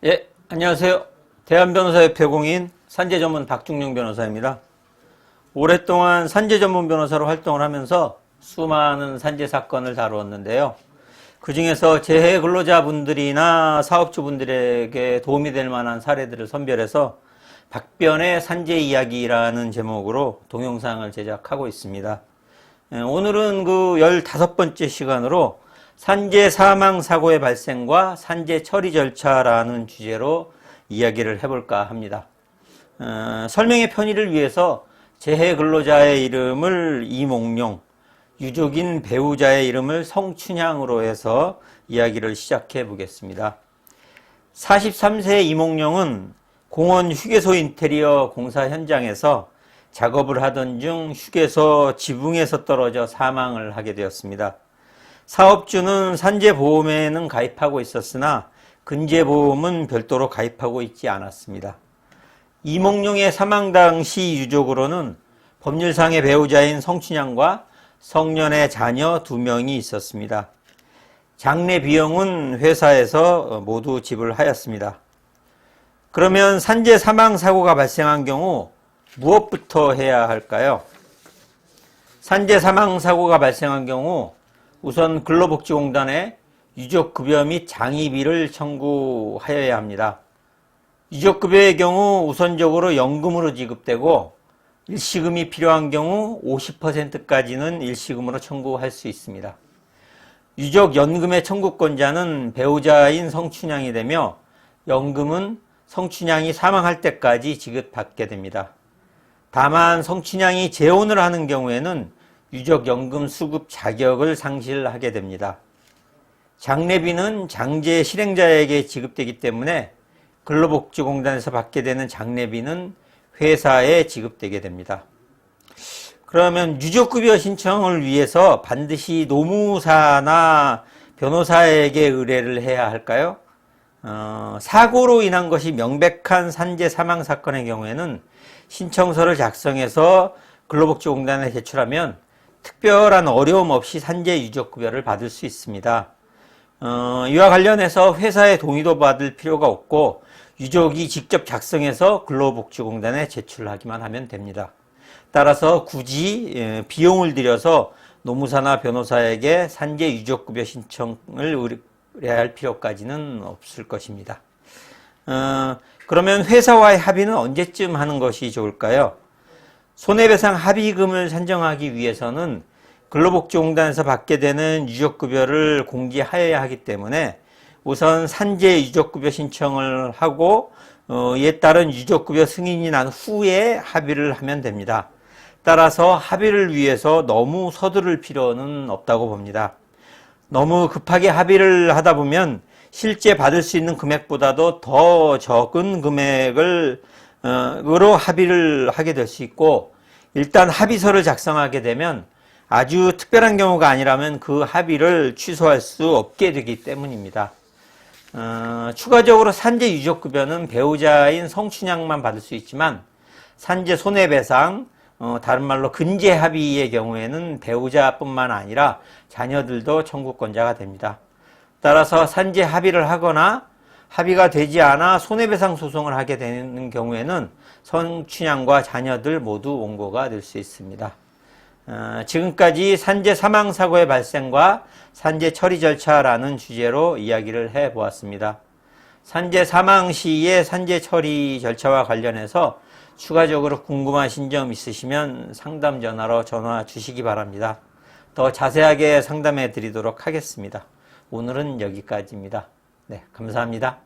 예, 안녕하세요. 대한변호사협회 공인 산재전문 박중룡 변호사입니다. 오랫동안 산재전문 변호사로 활동을 하면서 수많은 산재 사건을 다루었는데요. 그 중에서 재해 근로자분들이나 사업주분들에게 도움이 될 만한 사례들을 선별해서 박변의 산재 이야기라는 제목으로 동영상을 제작하고 있습니다. 오늘은 그 15번째 시간으로 산재 사망 사고의 발생과 산재 처리 절차라는 주제로 이야기를 해볼까 합니다. 설명의 편의를 위해서 재해 근로자의 이름을 이몽룡, 유족인 배우자의 이름을 성춘향으로 해서 이야기를 시작해 보겠습니다. 43세 이몽룡은 공원 휴게소 인테리어 공사 현장에서 작업을 하던 중 휴게소 지붕에서 떨어져 사망을 하게 되었습니다. 사업주는 산재보험에는 가입하고 있었으나 근재보험은 별도로 가입하고 있지 않았습니다. 이몽룡의 사망 당시 유족으로는 법률상의 배우자인 성춘향과 성년의 자녀 2명이 있었습니다. 장례 비용은 회사에서 모두 지불하였습니다. 그러면 산재 사망 사고가 발생한 경우 무엇부터 해야 할까요? 산재 사망 사고가 발생한 경우 우선 근로복지공단에 유족급여 및 장의비를 청구하여야 합니다. 유족급여의 경우 우선적으로 연금으로 지급되고 일시금이 필요한 경우 50%까지는 일시금으로 청구할 수 있습니다. 유족연금의 청구권자는 배우자인 성춘향이 되며 연금은 성춘향이 사망할 때까지 지급받게 됩니다. 다만 성춘향이 재혼을 하는 경우에는 유족연금 수급 자격을 상실하게 됩니다. 장례비는 장제 실행자에게 지급되기 때문에 근로복지공단에서 받게 되는 장례비는 회사에 지급되게 됩니다. 그러면 유족급여 신청을 위해서 반드시 노무사나 변호사에게 의뢰를 해야 할까요? 사고로 인한 것이 명백한 산재 사망 사건의 경우에는 신청서를 작성해서 근로복지공단에 제출하면 특별한 어려움 없이 산재 유족급여를 받을 수 있습니다. 이와 관련해서 회사의 동의도 받을 필요가 없고 유족이 직접 작성해서 근로복지공단에 제출하기만 하면 됩니다. 따라서 굳이 비용을 들여서 노무사나 변호사에게 산재 유족급여 신청을 의뢰할 필요까지는 없을 것입니다. 그러면 회사와의 합의는 언제쯤 하는 것이 좋을까요? 손해배상 합의금을 산정하기 위해서는 근로복지공단에서 받게 되는 유족급여를 공개하여야 하기 때문에 우선 산재 유족급여 신청을 하고 이에 따른 유족급여 승인이 난 후에 합의를 하면 됩니다. 따라서 합의를 위해서 너무 서두를 필요는 없다고 봅니다. 너무 급하게 합의를 하다 보면 실제 받을 수 있는 금액보다도 더 적은 금액으로 합의를 하게 될 수 있고, 일단 합의서를 작성하게 되면 아주 특별한 경우가 아니라면 그 합의를 취소할 수 없게 되기 때문입니다. 추가적으로 산재 유족급여는 배우자인 성춘향만 받을 수 있지만 산재 손해배상, 다른 말로 근재 합의의 경우에는 배우자뿐만 아니라 자녀들도 청구권자가 됩니다. 따라서 산재 합의를 하거나 합의가 되지 않아 손해배상 소송을 하게 되는 경우에는 성춘향과 자녀들 모두 원고가 될 수 있습니다. 지금까지 산재 사망 사고의 발생과 산재 처리 절차라는 주제로 이야기를 해보았습니다. 산재 사망 시의 산재 처리 절차와 관련해서 추가적으로 궁금하신 점 있으시면 상담 전화로 전화 주시기 바랍니다. 더 자세하게 상담해 드리도록 하겠습니다. 오늘은 여기까지입니다. 네, 감사합니다.